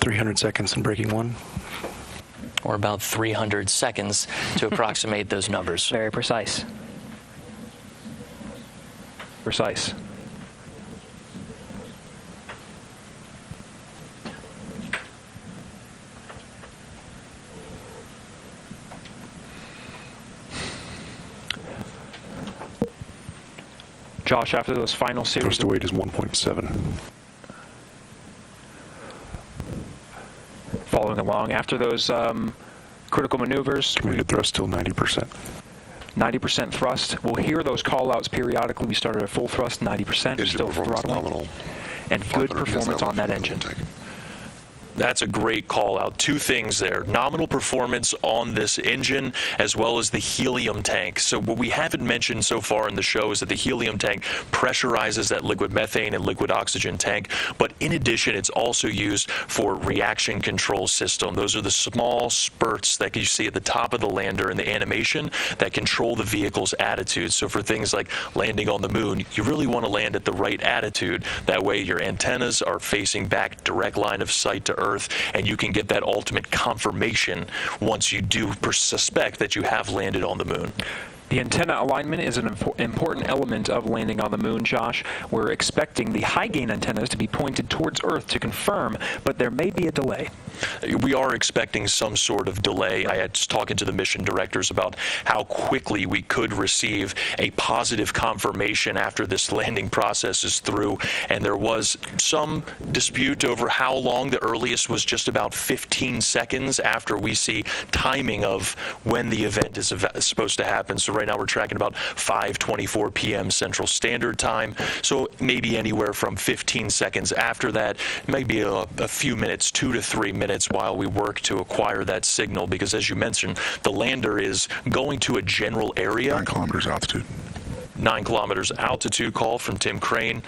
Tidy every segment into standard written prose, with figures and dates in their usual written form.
300 seconds in breaking one. Or about 300 seconds to approximate those numbers. Very precise. Precise. Josh, after those final series... Thrust to weight is 1.7. Following along, after those critical maneuvers... Committed thrust still 90%. 90% thrust. We'll hear those call-outs periodically. We started at full thrust, 90%, still throttling. Nominal. And good performance on that engine. That's a great call out. Two things there. Nominal performance on this engine as well as the helium tank. So what we haven't mentioned so far in the show is that the helium tank pressurizes that liquid methane and liquid oxygen tank. But in addition, it's also used for reaction control system. Those are the small spurts that you see at the top of the lander in the animation that control the vehicle's attitude. So for things like landing on the moon, you really want to land at the right attitude. That way your antennas are facing back, direct line of sight to Earth, and you can get that ultimate confirmation once you do suspect that you have landed on the moon. The antenna alignment is an important element of landing on the moon, Josh. We're expecting the high-gain antennas to be pointed towards Earth to confirm, but there may be a delay. We are expecting some sort of delay. I was talking to the mission directors about how quickly we could receive a positive confirmation after this landing process is through, and there was some dispute over how long. The earliest was just about 15 seconds after we see timing of when the event is supposed to happen. So right now we're tracking about 5:24 p.m. Central Standard Time. So maybe anywhere from 15 seconds after that, maybe a few minutes, 2 to 3 minutes while we work to acquire that signal, because as you mentioned, the lander is going to a general area. 9 kilometers altitude. 9 kilometers altitude call from Tim Crane.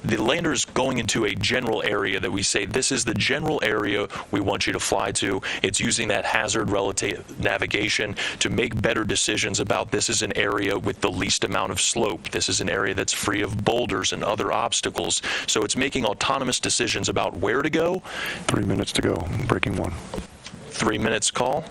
The lander is going into a general area that we say, this is the general area we want you to fly to. It's using that hazard relative navigation to make better decisions about, this is an area with the least amount of slope. This is an area that's free of boulders and other obstacles. So it's making autonomous decisions about where to go. 3 minutes to go, breaking one. 3 minutes call.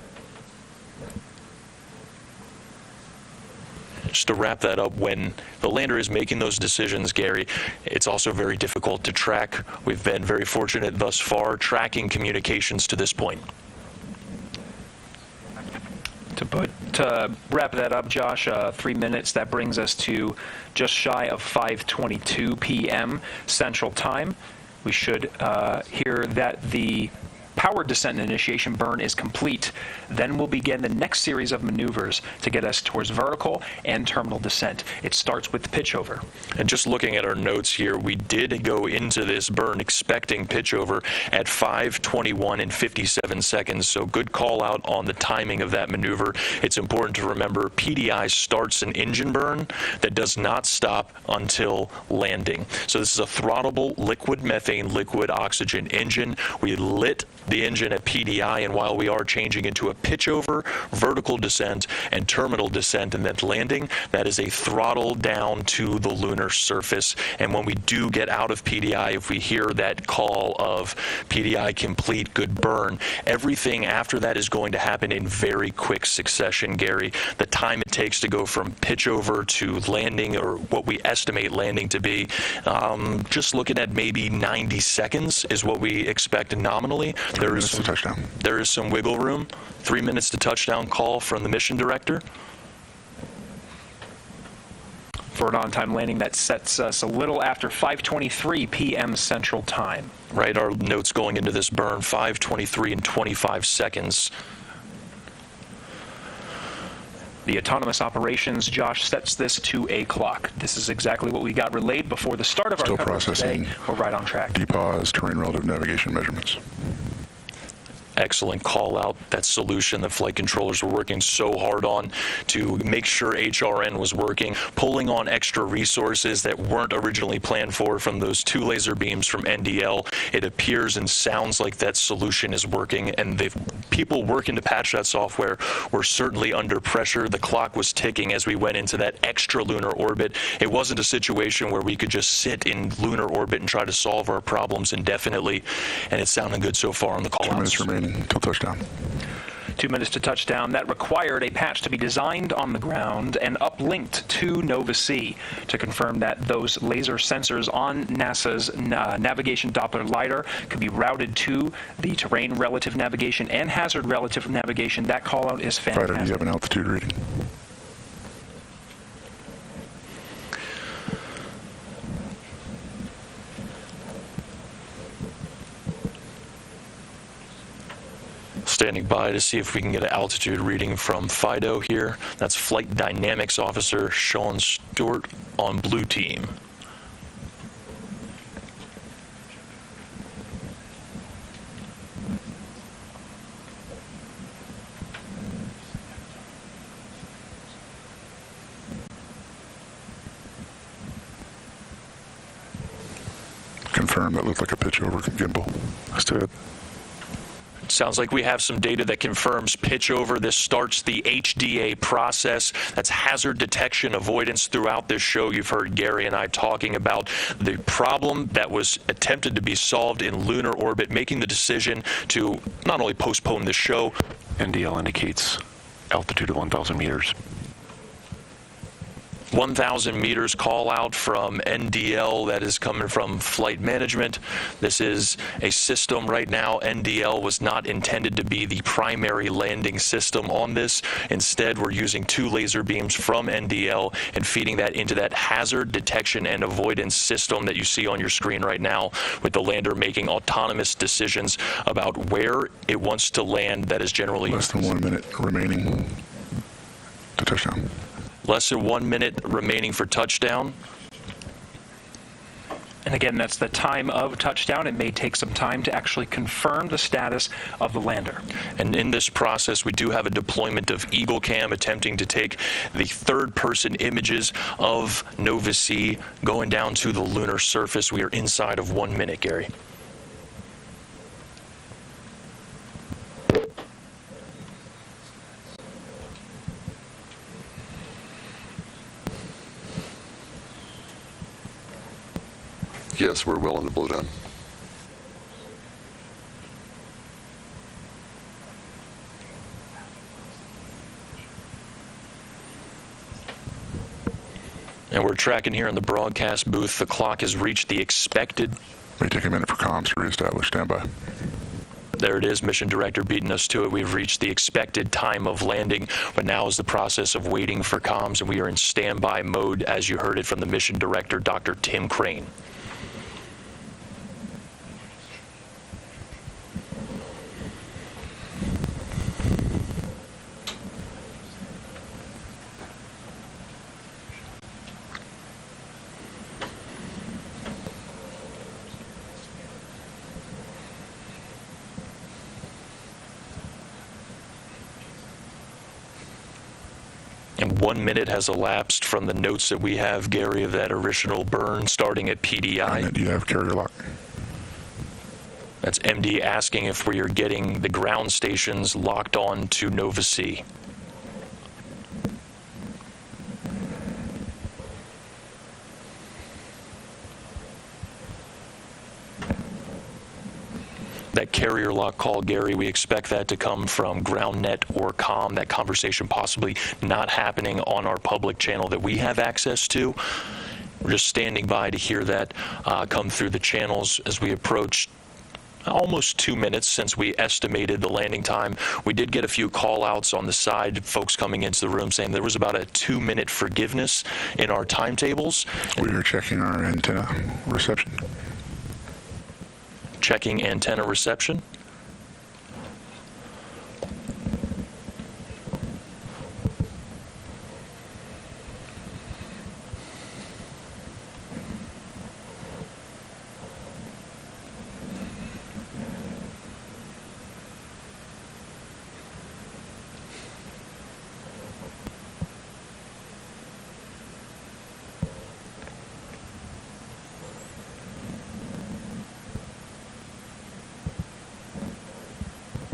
Just to wrap that up, when the lander is making those decisions, Gary, it's also very difficult to track. We've been very fortunate thus far tracking communications to this point. To wrap that up, Josh, 3 minutes, that brings us to just shy of 5:22 p.m. Central Time. We should hear that the power descent and initiation burn is complete. Then we'll begin the next series of maneuvers to get us towards vertical and terminal descent. It starts with pitch over. And just looking at our notes here, we did go into this burn expecting pitch over at 5:21 and 57 seconds. So good call out on the timing of that maneuver. It's important to remember PDI starts an engine burn that does not stop until landing. So this is a throttleable liquid methane, liquid oxygen engine. We lit the engine at PDI, and while we are changing into a pitch over, vertical descent, and terminal descent and then landing, that is a throttle down to the lunar surface. And when we do get out of PDI, if we hear that call of PDI complete, good burn, everything after that is going to happen in very quick succession, Gary. The time it takes to go from pitch over to landing, or what we estimate landing to be, just looking at maybe 90 seconds is what we expect nominally. 3 minutes to touchdown. There is some wiggle room. 3 minutes to touchdown call from the mission director. For an on-time landing, that sets us a little after 5:23 p.m. Central Time. Right, our notes going into this burn, 5:23 and 25 seconds. The autonomous operations, Josh, sets this to a clock. This is exactly what we got relayed before the start of our coverage today. We're right on track. Depause, terrain relative navigation measurements. Excellent call out. That solution that flight controllers were working so hard on to make sure HRN was working, pulling on extra resources that weren't originally planned for from those 2 laser beams from NDL. It appears and sounds like that solution is working, and the people working to patch that software were certainly under pressure. The clock was ticking as we went into that extra lunar orbit. It wasn't a situation where we could just sit in lunar orbit and try to solve our problems indefinitely, and it's sounding good so far on the call 2 minutes remaining until touchdown. 2 minutes to touchdown. That required a patch to be designed on the ground and uplinked to Nova C to confirm that those laser sensors on NASA's navigation Doppler lidar could be routed to the terrain relative navigation and hazard relative navigation. That call out is Fighter, do fantastic. you have an altitude reading? Standing by to see if we can get an altitude reading from Fido here. That's Flight Dynamics Officer Sean Stewart on Blue Team. Confirm, that looked like a pitch over gimbal. Let's do it. Sounds like we have some data that confirms pitch over. This starts the HDA process. That's hazard detection avoidance. Throughout this show, you've heard Gary and I talking about the problem that was attempted to be solved in lunar orbit, making the decision to not only postpone the show. NDL indicates altitude of 1,000 meters. 1,000 meters call out from NDL. That is coming from flight management. This is a system right now. NDL was not intended to be the primary landing system on this. Instead, we're using 2 laser beams from NDL and feeding that into that hazard detection and avoidance system that you see on your screen right now, with the lander making autonomous decisions about where it wants to land. That is generally Less than 1 minute remaining to touchdown. less than 1 minute remaining for touchdown. And again, that's the time of touchdown. It may take some time to actually confirm the status of the lander. And in this process, we do have a deployment of Eagle Cam attempting to take the third-person images of Nova C going down to the lunar surface. We are inside of 1 minute, Gary. Yes, we're well on the blowdown. And we're tracking here in the broadcast booth. The clock has reached the expected. May take a minute for comms to reestablish. Stand by. There it is, mission director beating us to it. We've reached the expected time of landing, but now is the process of waiting for comms, and we are in standby mode, as you heard it from the mission director, Dr. Tim Crane. And 1 minute has elapsed from the notes that we have, Gary, of that original burn starting at PDI. And do you have carrier lock? That's MD asking if we are getting the ground stations locked on to Nova C. That carrier lock call, Gary, we expect that to come from GroundNet or COM. That conversation possibly not happening on our public channel that we have access to. We're just standing by to hear that come through the channels as we approach almost 2 minutes since we estimated the landing time. We did get a few call outs on the side, folks coming into the room saying there was about a 2-minute forgiveness in our timetables. We are checking our antenna reception. Checking antenna reception.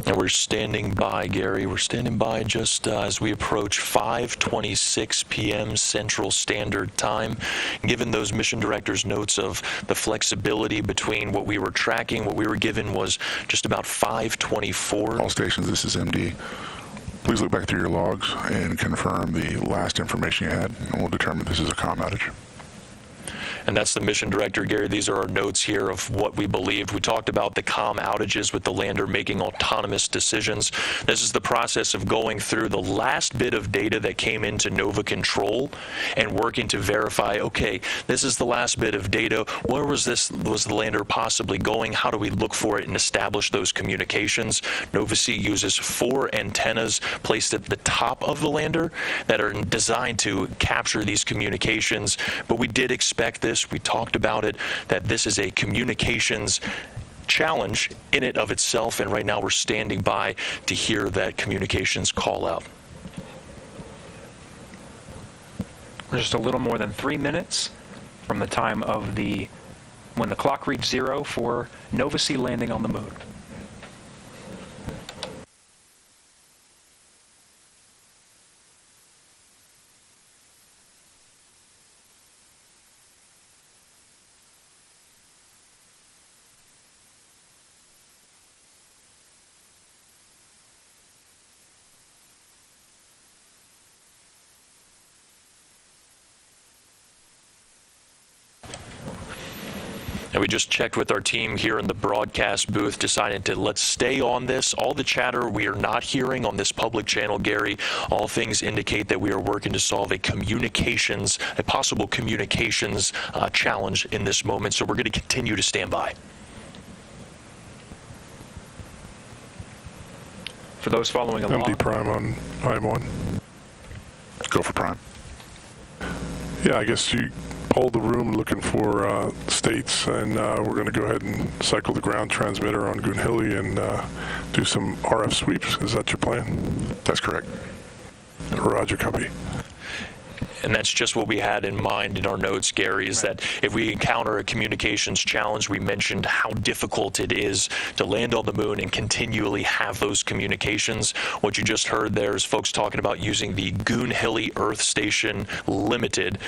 And we're standing by, Gary. We're standing by just as we approach 5:26 p.m. Central Standard Time. Given those mission directors' notes of the flexibility between what we were tracking, what we were given was just about 5:24. All stations, this is MD. Please look back through your logs and confirm the last information you had, and we'll determine this is a comm outage. And that's the mission director, Gary. These are our notes here of what we believed. We talked about the comm outages with the lander making autonomous decisions. This is the process of going through the last bit of data that came into Nova Control and working to verify, okay, this is the last bit of data. Where was the lander possibly going? How do we look for it and establish those communications? Nova C uses 4 antennas placed at the top of the lander that are designed to capture these communications. But we did expect this. We talked about it, that this is a communications challenge in it of itself, and right now we're standing by to hear that communications call out. We're just a little more than 3 minutes from the time of when the clock reads 0 for Nova C landing on the moon. And we just checked with our team here in the broadcast booth, decided to let's stay on this. All the chatter we are not hearing on this public channel, Gary, all things indicate that we are working to solve a possible communications challenge in this moment. So we're going to continue to stand by. For those following along. MD Prime on IM1. Go for Prime. Yeah, I guess you polled the room looking for states, and we're going to go ahead and cycle the ground transmitter on Goonhilly and do some RF sweeps. Is that your plan? That's correct. Roger, copy. And that's just what we had in mind in our notes, Gary, is that if we encounter a communications challenge, we mentioned how difficult it is to land on the moon and continually have those communications. What you just heard there is folks talking about using the Goonhilly Earth Station Limited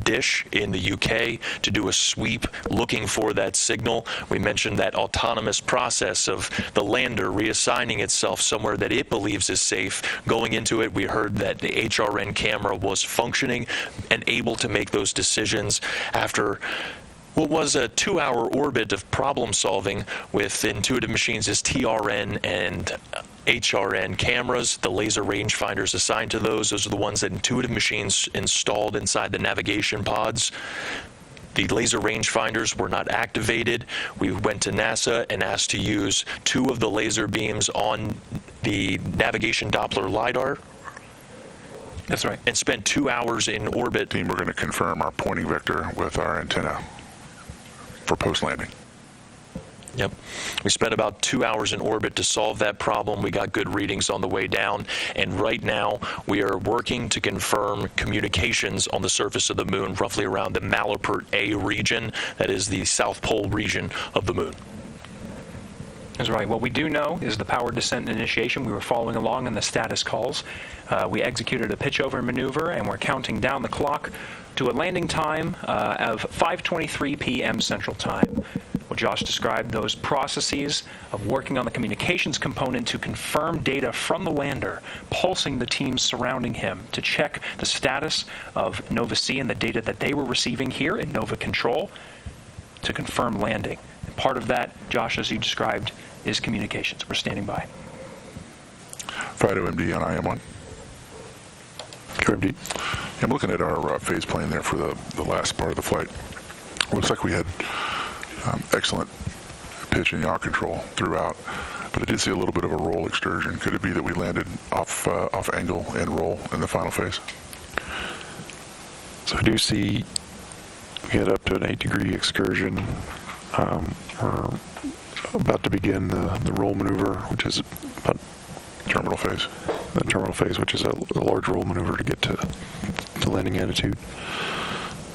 dish in the UK to do a sweep looking for that signal. We mentioned that autonomous process of the lander reassigning itself somewhere that it believes is safe. Going into it, we heard that the HRN camera was functioning and able to make those decisions after what was a 2-hour orbit of problem solving with Intuitive Machines' TRN and HRN cameras. The laser rangefinders assigned to those are the ones that Intuitive Machines installed inside the navigation pods. The laser rangefinders were not activated. We went to NASA and asked to use 2 of the laser beams on the navigation Doppler LiDAR. That's right. And spent 2 hours in orbit. Team, we're going to confirm our pointing vector with our antenna for post-landing. Yep. We spent about 2 hours in orbit to solve that problem. We got good readings on the way down. And right now, we are working to confirm communications on the surface of the moon, roughly around the Malapert A region. That is the South Pole region of the moon. That's right. What we do know is the power descent initiation. We were following along in the status calls. We executed a pitch-over maneuver, and we're counting down the clock to a landing time of 5:23 p.m. Central Time. Well, Josh described those processes of working on the communications component to confirm data from the lander, pulsing the teams surrounding him to check the status of Nova C and the data that they were receiving here in Nova Control to confirm landing. And part of that, Josh, as you described, is communications. We're standing by. Fido MD on IM1. MD. I'm looking at our phase plane there for the last part of the flight. Looks like we had excellent pitch and yaw control throughout, but I did see a little bit of a roll excursion. Could it be that we landed off angle and roll in the final phase? So I do see we had up to an 8-degree excursion. We're about to begin the roll maneuver, which is about Terminal phase. The terminal phase, which is a large roll maneuver to get to landing attitude.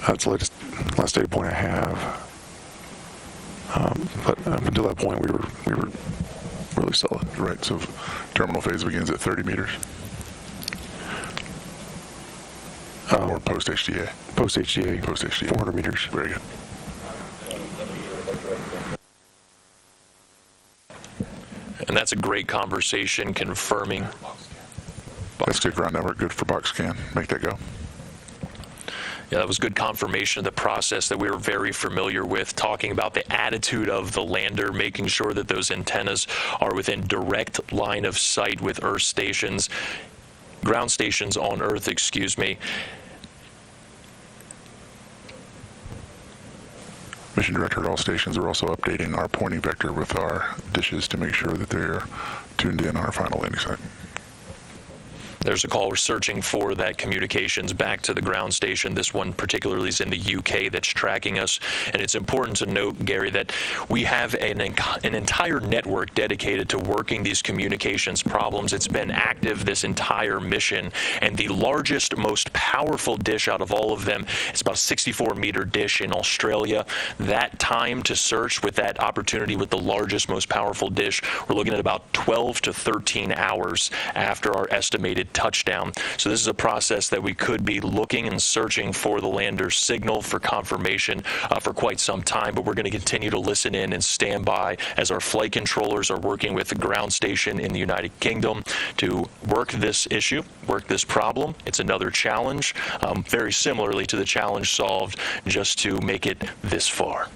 That's the last data point I have. But up until that point, we were really totally solid. Right, so terminal phase begins at 30 meters? Or post-HDA? Post-HDA. Post-HDA. 400 meters. Very good. And that's a great conversation confirming. That's good ground network, good for box scan. Make that go. Yeah, that was good confirmation of the process that we were very familiar with, talking about the attitude of the lander, making sure that those antennas are within direct line of sight with Earth stations, ground stations on Earth, excuse me. Mission director at all stations are also updating our pointing vector with our dishes to make sure that they're tuned in on our final landing site. There's a call. We're searching for that communications back to the ground station. This one particularly is in the UK that's tracking us. And it's important to note, Gary, that we have an entire network dedicated to working these communications problems. It's been active this entire mission. And the largest, most powerful dish out of all of them is about a 64-meter dish in Australia. That time to search with that opportunity with the largest, most powerful dish, we're looking at about 12 to 13 hours after our estimated touchdown. So this is a process that we could be looking and searching for the lander's signal for confirmation for quite some time, but we're going to continue to listen in and stand by as our flight controllers are working with the ground station in the United Kingdom to work this issue, work this problem. It's another challenge, very similarly to the challenge solved just to make it this far.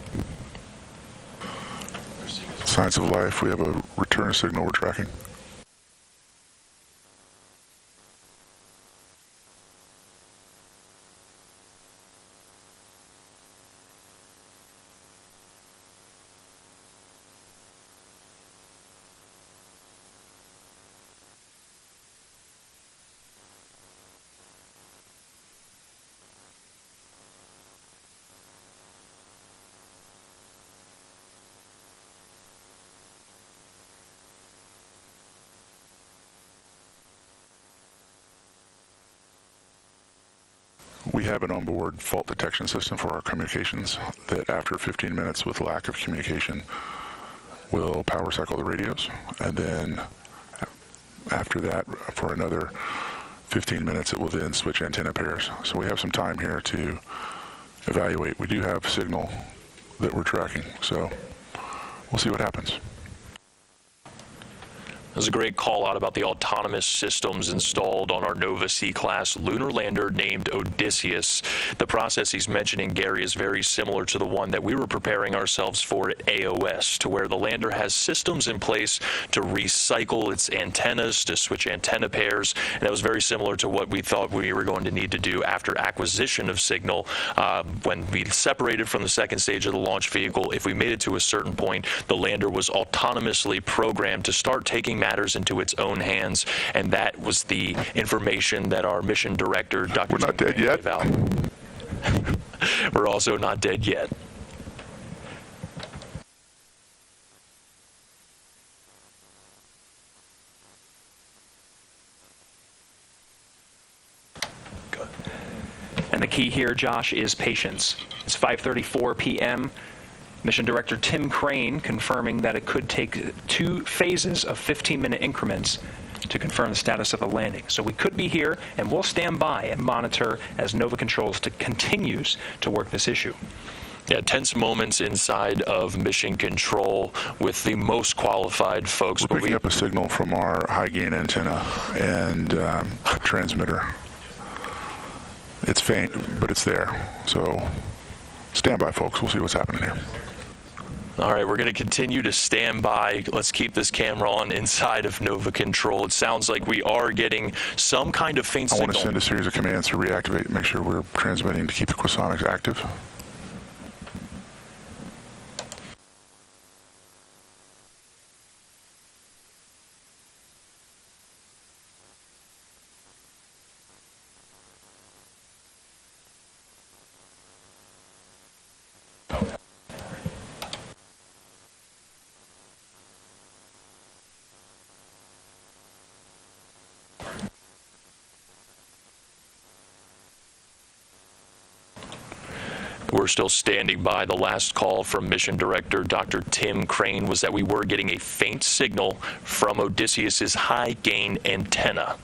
Science of life, we have a return signal we're tracking. We have an onboard fault detection system for our communications that after 15 minutes with lack of communication will power cycle the radios, and then after that for another 15 minutes it will then switch antenna pairs. So we have some time here to evaluate. We do have signal that we're tracking, so we'll see what happens. There's a great call out about the autonomous systems installed on our Nova C-class lunar lander named Odysseus. The process he's mentioning, Gary, is very similar to the one that we were preparing ourselves for at AOS, to where the lander has systems in place to recycle its antennas, to switch antenna pairs, and that was very similar to what we thought we were going to need to do after acquisition of signal. When we separated from the second stage of the launch vehicle, if we made it to a certain point, the lander was autonomously programmed to start taking matters into its own hands, and that was the information that our mission director, Dr. We're not dead yet. gave out. We're also not dead yet. And the key here, Josh, is patience. It's 5:34 p.m. Mission Director Tim Crane confirming that it could take 2 phases of 15-minute increments to confirm the status of the landing. So we could be here, and we'll stand by and monitor as Nova Controls continues to work this issue. Yeah, tense moments inside of mission control with the most qualified folks. We're picking up a signal from our high-gain antenna and transmitter. It's faint, but it's there. So stand by, folks. We'll see what's happening here. All right, we're going to continue to stand by. Let's keep this camera on inside of Nova Control. It sounds like we are getting some kind of faint signal. I want to send a series of commands to reactivate, make sure we're transmitting to keep the Aquasonics active. We're still standing by. The last call from Mission Director Dr. Tim Crane was that we were getting a faint signal from Odysseus's high-gain antenna.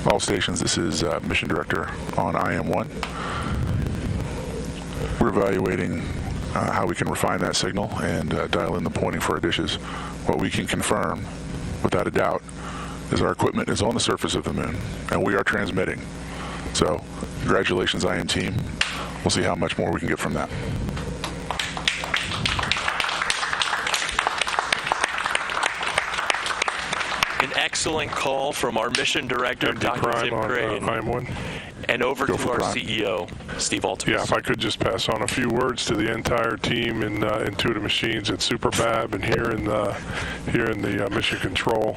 All stations, this is Mission Director on IM1. We're evaluating how we can refine that signal and dial in the pointing for our dishes. What we can confirm, without a doubt, is our equipment is on the surface of the moon, and we are transmitting. So, congratulations, IM team. We'll see how much more we can get from that. An excellent call from our Mission Director, Dr. Tim Crane. IM1. And over Go to for our prime. CEO, Steve Altimus. Yeah, if I could just pass on a few words to the entire team in Intuitive Machines at Superbab and here in the Mission Control.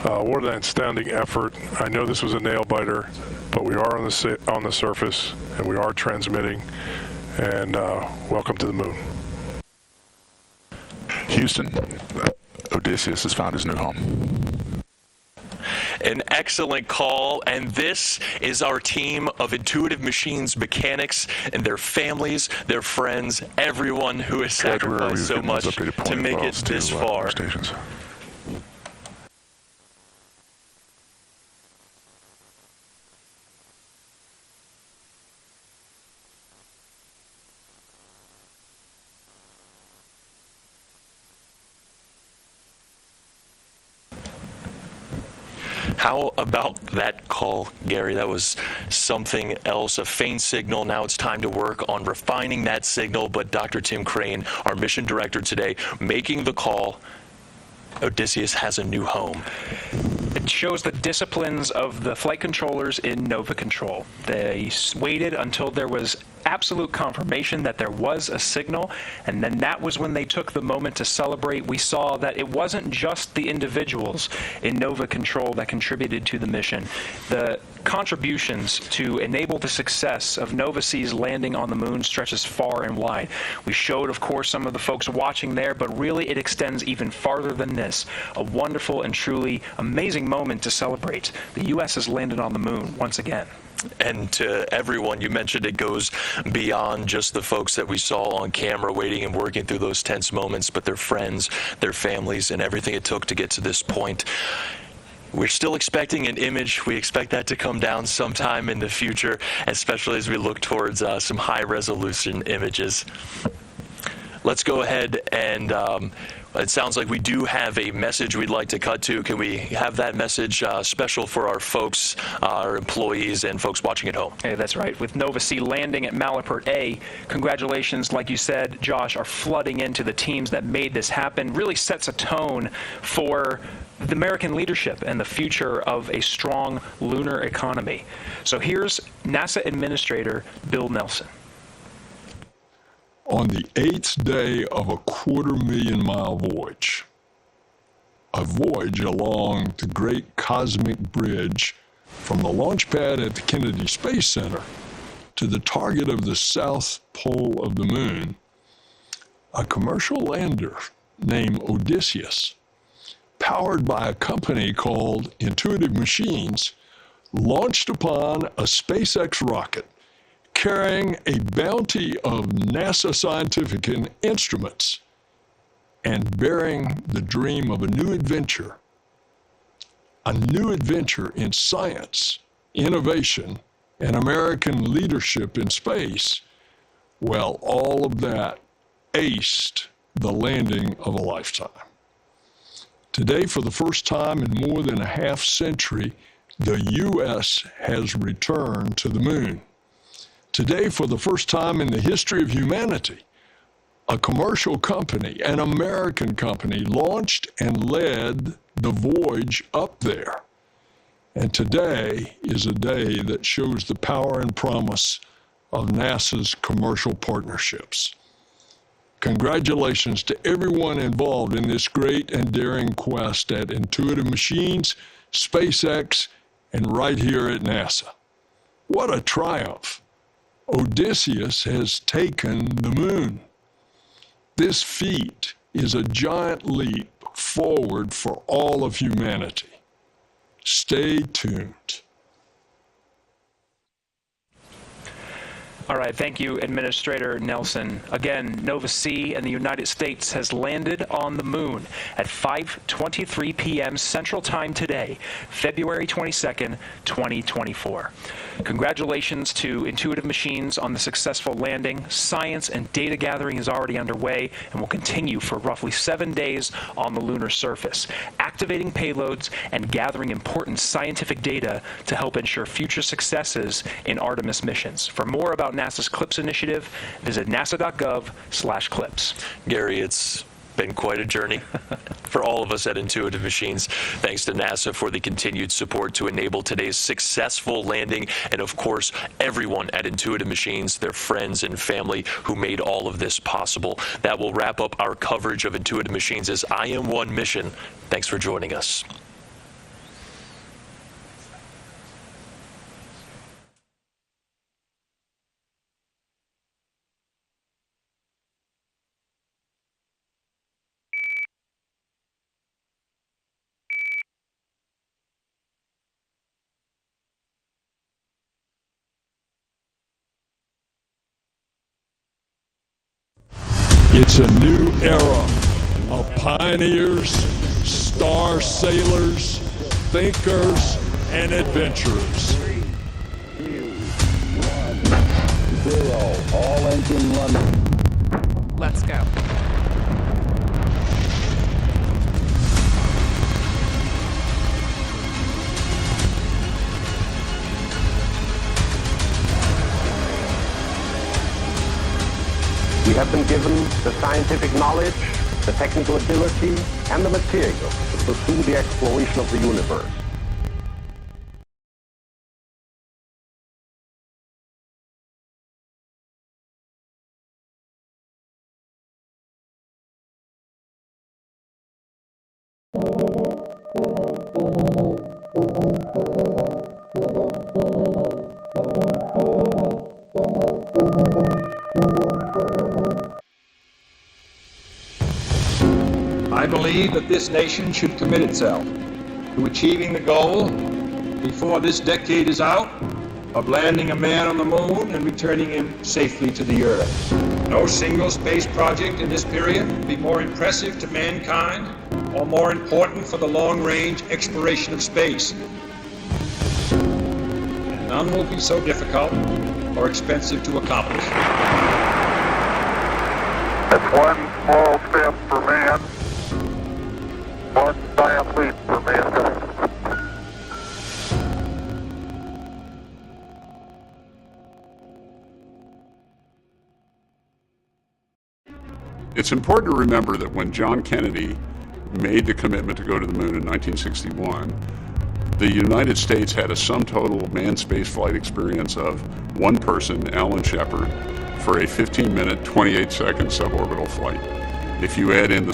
What an astounding effort! I know this was a nail biter, but we are on the surface and we are transmitting. And welcome to the moon. Houston, Odysseus has found his new home. An excellent call, and this is our team of Intuitive Machines mechanics and their families, their friends, everyone who has sacrificed so much to make it this far. Stations. How about that call, Gary? That was something else, a faint signal. Now it's time to work on refining that signal. But Dr. Tim Crane, our mission director today, making the call. Odysseus has a new home. It shows the disciplines of the flight controllers in Nova Control. They waited until there was absolute confirmation that there was a signal, and then that was when they took the moment to celebrate. We saw that it wasn't just the individuals in Nova Control that contributed to the mission. The contributions to enable the success of Nova C's landing on the moon stretches far and wide. We showed, of course, some of the folks watching there, but really it extends even farther than this. A wonderful and truly amazing moment to celebrate. The U.S. has landed on the moon once again. And to everyone, you mentioned it goes beyond just the folks that we saw on camera waiting and working through those tense moments, but their friends, their families, and everything it took to get to this point. We're still expecting an image. We expect that to come down sometime in the future, especially as we look towards some high-resolution images. Let's go ahead and it sounds like we do have a message we'd like to cut to. Can we have that message special for our folks, our employees, and folks watching at home? Hey, that's right. With Nova C landing at Malapert A, congratulations, like you said, Josh, are flooding into the teams that made this happen. Really sets a tone for the American leadership and the future of a strong lunar economy. So here's NASA Administrator Bill Nelson. On the 8th day of a 250,000-mile voyage, a voyage along the Great Cosmic Bridge from the launch pad at the Kennedy Space Center to the target of the south pole of the moon, a commercial lander named Odysseus, powered by a company called Intuitive Machines, launched upon a SpaceX rocket carrying a bounty of NASA scientific instruments and bearing the dream of a new adventure in science, innovation, and American leadership in space. Well, all of that aced the landing of a lifetime. Today, for the first time in more than a half century, the U.S. has returned to the moon. Today, for the first time in the history of humanity, a commercial company, an American company, launched and led the voyage up there. And today is a day that shows the power and promise of NASA's commercial partnerships. Congratulations to everyone involved in this great and daring quest at Intuitive Machines, SpaceX, and right here at NASA. What a triumph! Odysseus has taken the moon. This feat is a giant leap forward for all of humanity. Stay tuned. All right, thank you, Administrator Nelson. Again, Nova C and the United States has landed on the moon at 5:23 p.m. Central Time today, February 22nd, 2024. Congratulations to Intuitive Machines on the successful landing. Science and data gathering is already underway and will continue for roughly 7 days on the lunar surface, activating payloads and gathering important scientific data to help ensure future successes in Artemis missions. For more about NASA's CLIPS initiative, visit nasa.gov/CLIPS. Gary, it's been quite a journey for all of us at Intuitive Machines. Thanks to NASA for the continued support to enable today's successful landing, and of course, everyone at Intuitive Machines, their friends and family who made all of this possible. That will wrap up our coverage of Intuitive Machines' IM-1 mission. Thanks for joining us. It's a new era of pioneers, star sailors, thinkers, and adventurers. 3, 2, 1, 0. All engine running. Let's go. We have been given the scientific knowledge, the technical ability, and the material to pursue the exploration of the universe. I believe that this nation should commit itself to achieving the goal before this decade is out of landing a man on the moon and returning him safely to the Earth. No single space project in this period will be more impressive to mankind or more important for the long-range exploration of space. And none will be so difficult or expensive to accomplish. That's one small step for man, one giant leap for mankind. It's important to remember that when John Kennedy made the commitment to go to the moon in 1961, the United States had a sum total manned spaceflight experience of one person, Alan Shepard, for a 15-minute, 28-second suborbital flight. If you add in the